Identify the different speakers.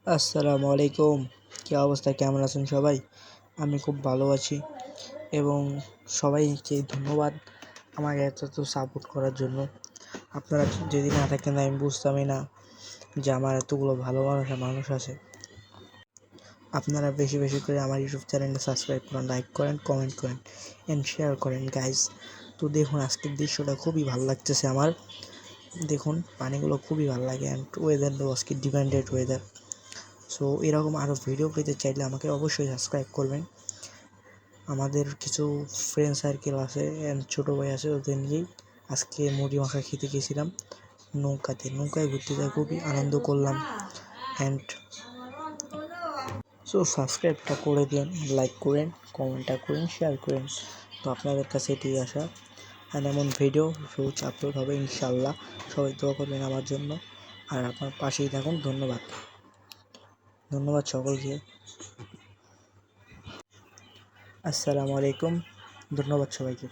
Speaker 1: আসসালামু আলাইকুম। কী অবস্থা, কেমন আছেন সবাই? আমি খুব ভালো আছি এবং সবাইকে ধন্যবাদ আমাকে এত সাপোর্ট করার জন্য। আপনারা যদি না থাকতেন আমি বুঝতামই না যে আমার এতগুলো ভালো মানুষ আছে। আপনারা বেশি বেশি করে আমার ইউটিউব চ্যানেলটা সাবস্ক্রাইব করেন, লাইক করেন, কমেন্ট করেন অ্যান্ড শেয়ার করেন গাইজ। তো দেখুন, আজকের দৃশ্যটা খুবই ভালো লাগতেছে আমার। দেখুন, পানিগুলো খুবই ভালো লাগে অ্যান্ড ওয়েদারটাও আজকে ডিপেন্ডেড ওয়েদার। সো এরকম আরও ভিডিও পেতে চাইলে আমাকে অবশ্যই সাবস্ক্রাইব করবেন। আমাদের কিছু ফ্রেন্ড সার্কেল আছে অ্যান্ড ছোটো ভাই আছে, ওদের নিয়েই আজকে মুড়ি মাখা খেতে গেছিলাম নৌকায় ঘুরতে যেয়ে খুবই আনন্দ করলাম। অ্যান্ড সো সাবস্ক্রাইবটা করে দিন, লাইক করেন, কমেন্টটা করেন, শেয়ার করেন। তো আপনাদের কাছে এটাই আসা। অ্যান্ড এমন ভিডিও রোজ আপলোড হবে ইনশাল্লাহ। সবাই দোয়া করবেন আমার জন্য আর আপনার পাশেই থাকুন। ধন্যবাদ সকলকে। আসসালামু আলাইকুম। ধন্যবাদ সবাইকে।